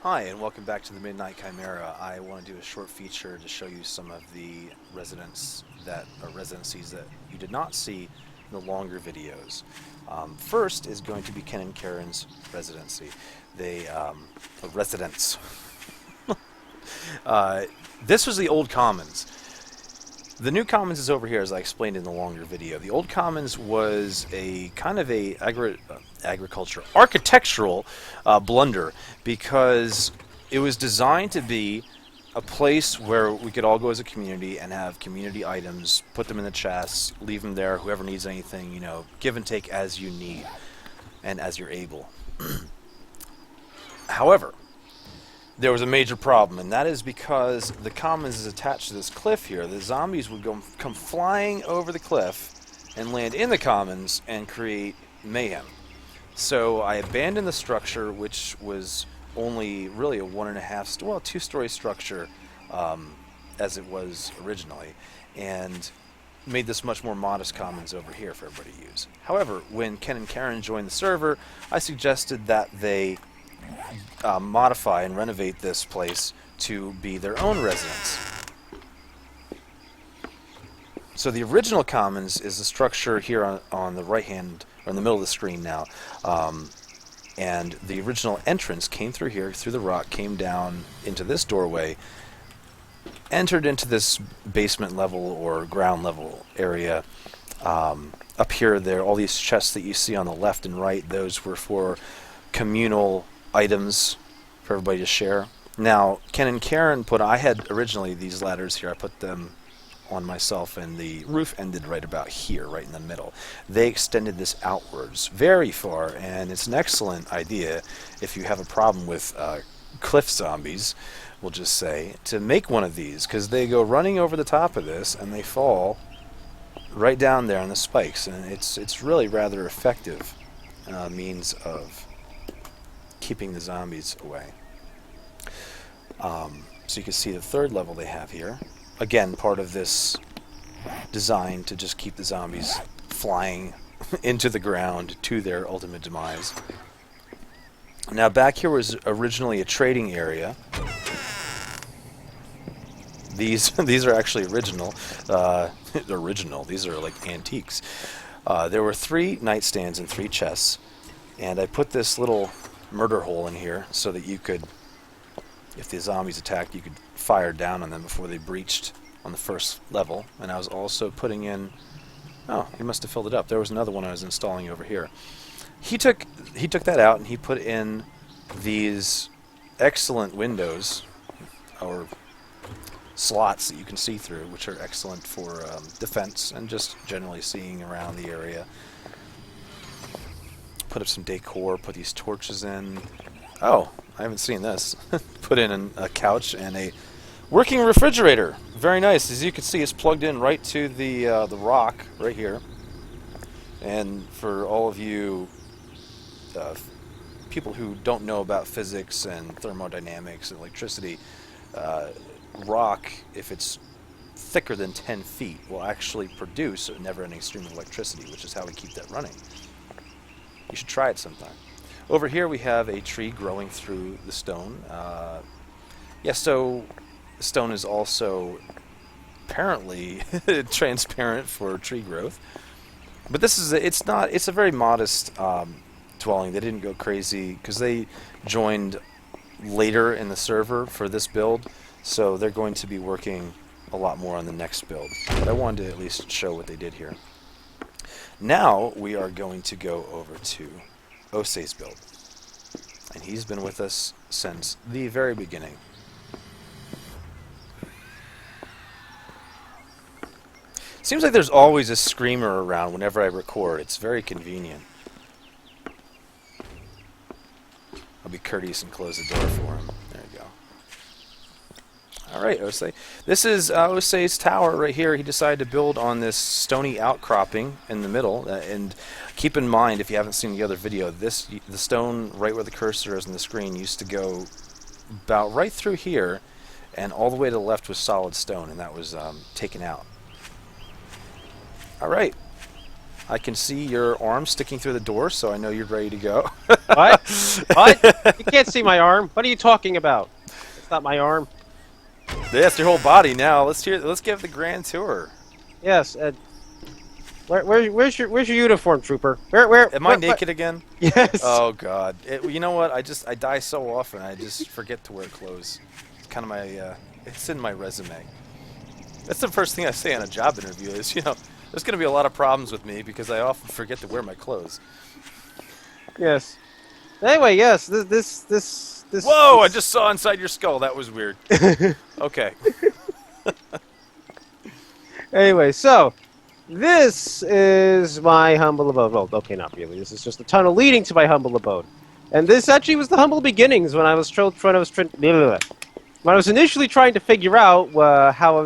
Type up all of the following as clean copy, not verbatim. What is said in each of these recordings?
Hi, and welcome back to the Midnight Chimera. I want to do a short feature to show you some of the residencies that you did not see in the longer videos. First is going to be Ken and Karen's residency. Residence. uh, this was the old Commons. The new Commons is over here, as I explained in the longer video. The old Commons was a kind of architectural blunder because it was designed to be a place where we could all go as a community and have community items, put them in the chests, leave them there. Whoever needs anything, give and take as you need and as you're able. However, there was a major problem, and that is because the Commons is attached to this cliff here. The zombies would come flying over the cliff and land in the Commons and create mayhem. So I abandoned the structure, which was only really a 2-story structure as it was originally, and made this much more modest Commons over here for everybody to use. However, when Ken and Karen joined the server, I suggested that they modify and renovate this place to be their own residence. So the original Commons is the structure here on the right hand, or in the middle of the screen now. And the original entrance came through here, through the rock, came down into this doorway, entered into this basement level or ground level area. Up here, all these chests that you see on the left and right, those were for communal items for everybody to share. Now, Ken and Karen I had originally these ladders here, I put them on myself, and the roof ended right about here, right in the middle. They extended this outwards very far, and it's an excellent idea if you have a problem with cliff zombies, we'll just say, to make one of these, because they go running over the top of this, and they fall right down there on the spikes, and it's really rather effective means of keeping the zombies away. So you can see the third level they have here. Again, part of this design to just keep the zombies flying into the ground to their ultimate demise. Now back here was originally a trading area. These are actually original. These are like antiques. There were 3 nightstands and 3 chests, and I put this little murder hole in here so that you could, if the zombies attacked, you could fire down on them before they breached on the first level. And I was also putting in, oh, he must have filled it up. There was another one I was installing over here. He took that out and he put in these excellent windows or slots that you can see through, which are excellent for defense and just generally seeing around the area. Put up some decor, put these torches in. Oh, I haven't seen this. Put in a couch and a working refrigerator. Very nice. As you can see, it's plugged in right to the rock right here. And for all of you people who don't know about physics and thermodynamics and electricity, rock, if it's thicker than 10 feet, will actually produce a never-ending stream of electricity, which is how we keep that running. You should try it sometime. Over here we have a tree growing through the stone. So stone is also apparently transparent for tree growth. But this is it's a very modest dwelling. They didn't go crazy because they joined later in the server for this build, so they're going to be working a lot more on the next build. But I wanted to at least show what they did here. Now we are going to go over to Osei's build, and he's been with us since the very beginning. Seems like there's always a screamer around whenever I record. It's very convenient. I'll be courteous and close the door for him. There you go. Alright, Osei. This is Osei's tower right here. He decided to build on this stony outcropping in the middle. And keep in mind, if you haven't seen the other video, the stone right where the cursor is on the screen used to go about right through here, and all the way to the left was solid stone, and that was taken out. Alright. I can see your arm sticking through the door, so I know you're ready to go. What? What? You can't see my arm. What are you talking about? It's not my arm. That's your whole body now. Let's give the grand tour. Yes. Where's your uniform, trooper? Where? Am I naked again? Yes. Oh God! You know what? I die so often. I just forget to wear clothes. It's kind of my. It's in my resume. That's the first thing I say on a job interview. Is there's going to be a lot of problems with me because I often forget to wear my clothes. Yes. Anyway, yes. This. Whoa! I just saw inside your skull. That was weird. Okay. Anyway, so this is my humble abode. Well, okay, not really. This is just the tunnel leading to my humble abode. And this actually was the humble beginnings when I was when I was initially trying to figure out how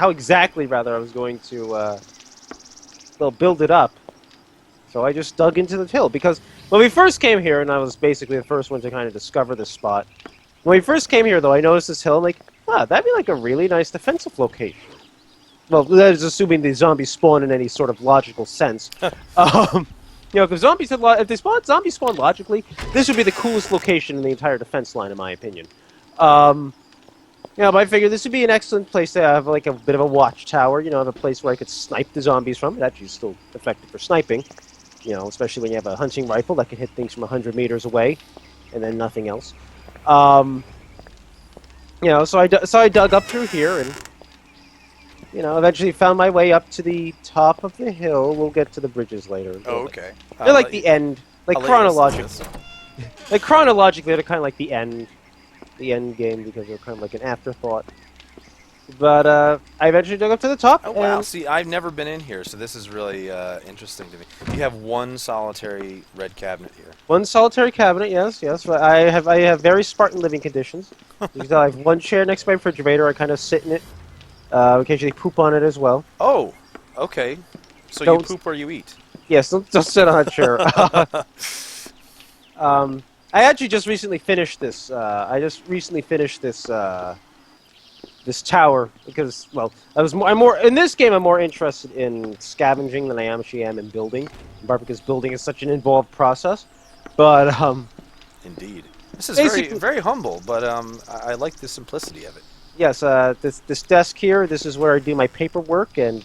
exactly I was going to build it up. So I just dug into the hill because when we first came here, and I was basically the first one to kind of discover this spot. When we first came here, though, I noticed this hill. I'm like, that'd be like a really nice defensive location. Well, that is assuming the zombies spawn in any sort of logical sense. If zombies zombies spawn logically, this would be the coolest location in the entire defense line, in my opinion. But I figured this would be an excellent place to have like a bit of a watchtower. Have a place where I could snipe the zombies from. It actually is still effective for sniping. Especially when you have a hunting rifle that can hit things from 100 meters away, and then nothing else. So I dug up through here and. Eventually found my way up to the top of the hill. We'll get to the bridges later. Oh, okay. They're like the end, like chronologically. Like chronologically, they're kind of like the end game because they're kind of like an afterthought. But I eventually dug up to the top. Oh wow! See, I've never been in here, so this is really interesting to me. You have one solitary red cabinet here. One solitary cabinet, yes. But I have very Spartan living conditions. You can tell I have one chair next to my refrigerator. I kind of sit in it. Occasionally poop on it as well. Oh, okay. So you poop where you eat? Yes, don't sit on that chair. I actually just recently finished this. This tower because, well, I'm more in this game. I'm more interested in scavenging than I actually am in building. In part because building is such an involved process. But indeed, this is very very humble. But I like the simplicity of it. Yes, this desk here, this is where I do my paperwork and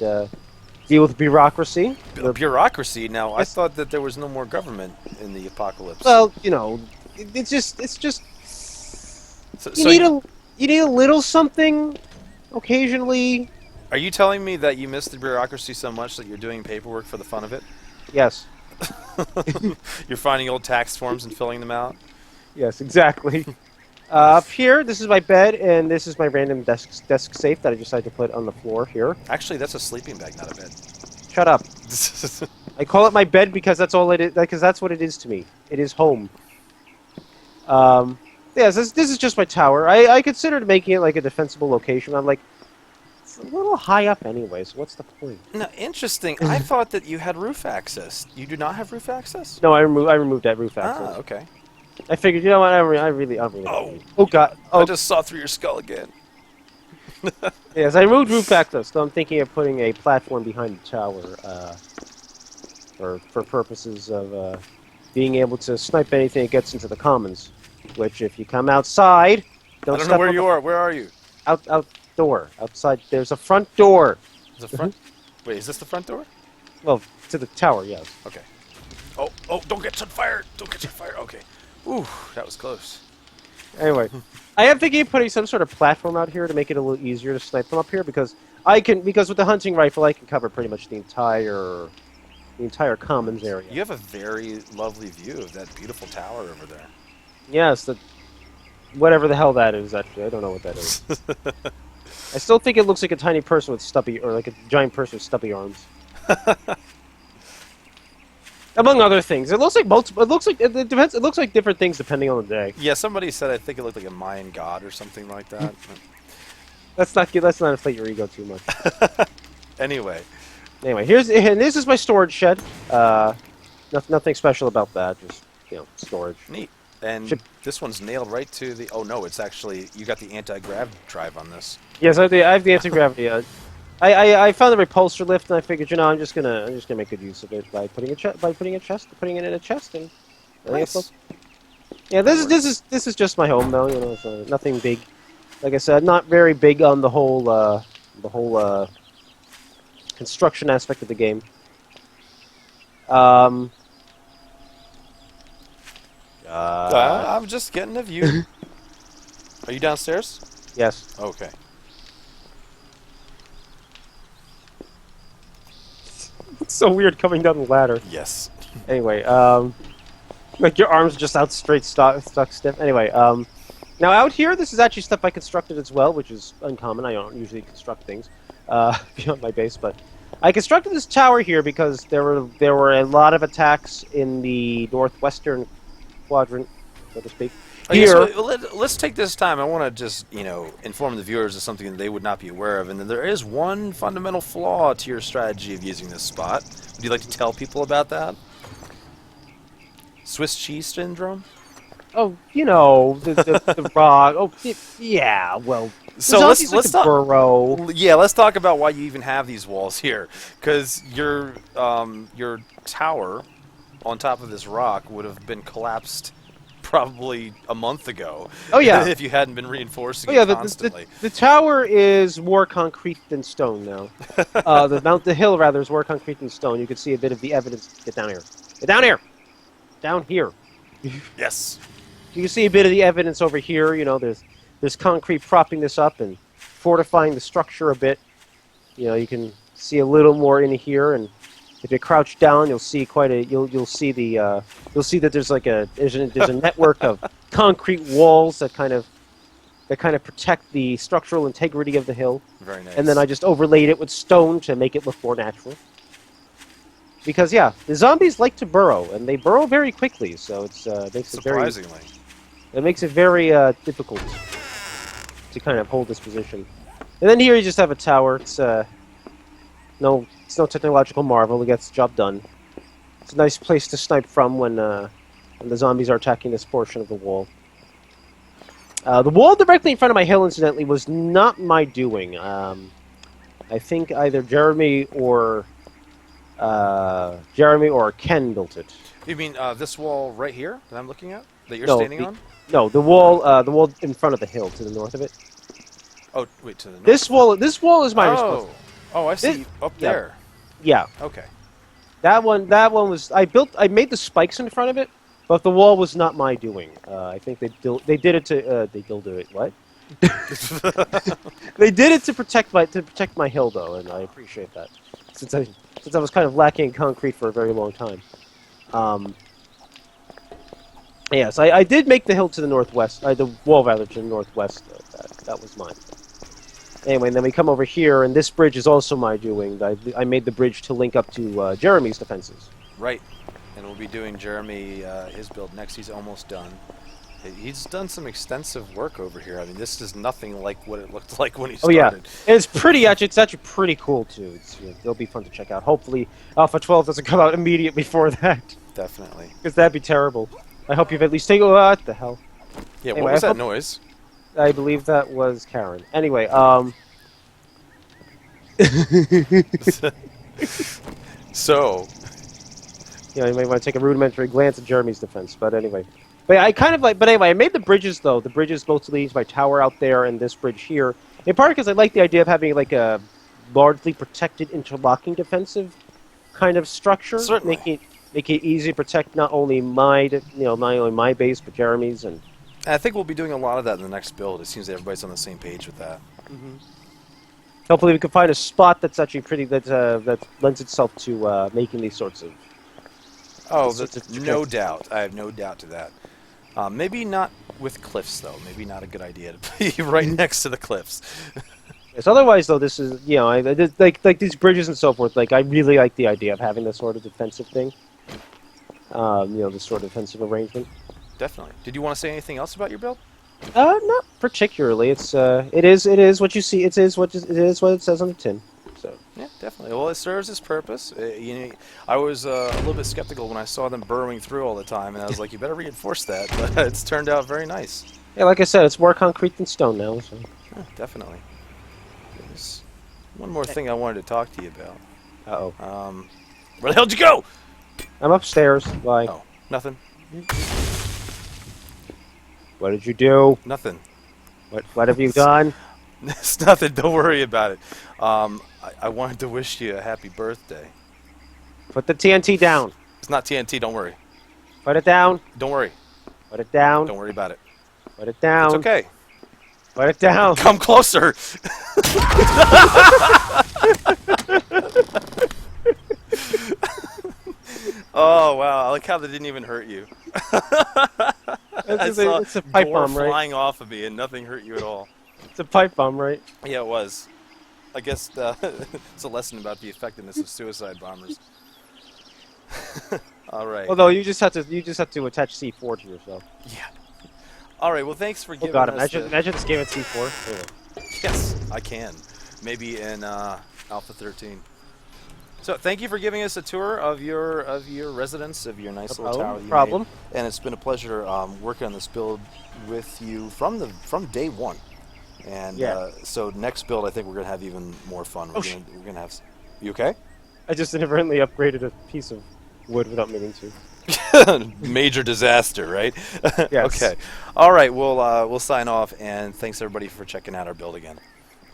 deal with bureaucracy. Bureaucracy? Now, yes. I thought that there was no more government in the apocalypse. Well, it's just... You need a little something occasionally. Are you telling me that you miss the bureaucracy so much that you're doing paperwork for the fun of it? Yes. You're finding old tax forms and filling them out? Yes, exactly. Up here, this is my bed, and this is my random desk safe that I decided to put on the floor here. Actually, that's a sleeping bag, not a bed. Shut up. I call it my bed because that's all it is. Because that's what it is to me. It is home. Yes, this is just my tower. I considered making it like a defensible location. I'm like, it's a little high up anyway, so what's the point? No, interesting. I thought that you had roof access. You do not have roof access? No, I removed that roof access. Ah, okay. I figured, you know what, I really. Oh God! Oh, I just saw through your skull again. Yes, I removed roof access, so I'm thinking of putting a platform behind the tower, for purposes of being able to snipe anything that gets into the commons. Which, if you come outside, I don't know where you are. Where are you? Outdoor, outside. There's a front door. There's a front. Wait, is this the front door? Well, to the tower, yes. Okay. Oh! Don't get on fire! Don't get on fire! Okay. Ooh, that was close. Anyway, I am thinking of putting some sort of platform out here to make it a little easier to snipe them up here because with the hunting rifle I can cover pretty much the entire commons area. You have a very lovely view of that beautiful tower over there. Yes, whatever the hell that is. Actually, I don't know what that is. I still think it looks like a tiny person with stubby, or like a giant person with stubby arms. Among other things, it looks like multiple. It looks like it depends. It looks like different things depending on the day. Yeah, somebody said I think it looked like a Mayan god or something like that. Let's not inflate your ego too much. Anyway, this is my storage shed. Nothing special about that. Just storage. Neat. And this one's nailed right to the. Oh no, it's actually you got the anti-grav drive on this. Yes, I have the anti-gravity. I found the repulsor lift, and I figured, I'm just gonna make good use of it by putting putting it in a chest, and Nice. yeah. This is just my home though. So nothing big. Like I said, not very big on the whole construction aspect of the game. Um. I'm just getting a view. Are you downstairs? Yes. Okay. It's so weird coming down the ladder. Yes. Anyway, like your arms just out straight, stuck stiff. Anyway, now out here, this is actually stuff I constructed as well, which is uncommon. I don't usually construct things beyond my base, but I constructed this tower here because there were a lot of attacks in the northwestern quadrant, so to speak. Okay, Here, so let's take this time. I want to just, inform the viewers of something that they would not be aware of, and that there is one fundamental flaw to your strategy of using this spot. Would you like to tell people about that? Swiss cheese syndrome? oh, the rock. Oh, yeah. Well, So let's talk. burrow. Yeah, let's talk about why you even have these walls here, because your tower on top of this rock would have been collapsed probably a month ago. Oh, yeah. if you hadn't been reinforcing Oh yeah, it constantly. the tower is more concrete than stone now. The hill rather is more concrete than stone. You can see a bit of the evidence. Get down here. Get down here. Down here. Yes. You can see a bit of the evidence over here. There's concrete propping this up and fortifying the structure a bit. You can see a little more in here, and if you crouch down, you'll see you'll see that there's a network of concrete walls that kind of protect the structural integrity of the hill. Very nice. And then I just overlaid it with stone to make it look more natural. Because yeah, the zombies like to burrow, and they burrow very quickly, so it makes it very difficult to kind of hold this position. And then here you just have a tower. It's no technological marvel. It gets the job done. It's a nice place to snipe from when the zombies are attacking this portion of the wall. The wall directly in front of my hill, incidentally, was not my doing. I think either Jeremy or Ken built it. You mean this wall right here that I'm looking at, that you're No, standing on? No, the wall in front of the hill to the north of it. Oh, wait, to the north. This wall is my responsibility. Oh, I see. Up yeah. there. Yeah. Okay. That one was I made the spikes in front of it, but the wall was not my doing. I think they did it to what? They did it to protect my hill though, and I appreciate that. Since I was kind of lacking in concrete for a very long time. Yes, I did make the hill to the northwest, the wall rather to the northwest. That was mine. Anyway, and then we come over here, and this bridge is also my doing. I made the bridge to link up to Jeremy's defenses. Right. And we'll be doing Jeremy, his build next. He's almost done. He's done some extensive work over here. I mean, this is nothing like what it looked like when he started. Oh yeah, and it's actually pretty cool too. It'll be fun to check out. Hopefully, Alpha 12 doesn't come out immediately before that. Definitely. Because that'd be terrible. I hope you've at least taken. What the hell? Yeah. Anyway, what was that noise? I believe that was Karen. Anyway, So. you may want to take a rudimentary glance at Jeremy's defense, but anyway. But anyway, I made the bridges though. The bridges both lead to my tower out there and this bridge here. In part because I like the idea of having like a largely protected interlocking defensive kind of structure. Certainly. Make it easy to protect not only my base but Jeremy's and. I think we'll be doing a lot of that in the next build. It seems that everybody's on the same page with that. Mm-hmm. Hopefully, we can find a spot that's actually pretty that lends itself to making these sorts of. Oh, no doubt. I have no doubt to that. Maybe not with cliffs, though. Maybe not a good idea to be right next to the cliffs. Yes. Otherwise, though, this is like these bridges and so forth. Like I really like the idea of having this sort of defensive thing. This sort of defensive arrangement. Definitely. Did you want to say anything else about your build? Not particularly. It is what you see. It is what it says on the tin. So. Yeah, definitely. Well, it serves its purpose. I was a little bit skeptical when I saw them burrowing through all the time, and I was like, you better reinforce that. But it's turned out very nice. Yeah, like I said, it's more concrete than stone now. So. Yeah, definitely. One more thing I wanted to talk to you about. Uh-oh. Where the hell did you go? I'm upstairs. Why? Oh, nothing. What did you do? Nothing. What have you done? It's nothing. Don't worry about it. I wanted to wish you a happy birthday. Put the TNT down. It's not TNT. Don't worry. Put it down. Don't worry. Put it down. Don't worry about it. Put it down. It's okay. Put it down. Come closer. Oh wow! I like how that didn't even hurt you. It's a pipe door bomb, right? flying off of me, and nothing hurt you at all. It's a pipe bomb, right? Yeah, it was. I guess it's a lesson about the effectiveness of suicide bombers. All right. Although you just have to attach C4 to yourself. Yeah. All right. Well, thanks for Oh giving god, us. imagine this game at C4. Anyway. Yes, I can. Maybe in Alpha 13. So thank you for giving us a tour of your residence, of your nice little tower. That you problem. made. And it's been a pleasure working on this build with you from day one. And Yeah. so next build, I think we're gonna have even more fun. We're gonna have. You okay? I just inadvertently upgraded a piece of wood without meaning to. Major disaster, right? Yes. Okay. All right. We'll sign off, and thanks everybody for checking out our build again.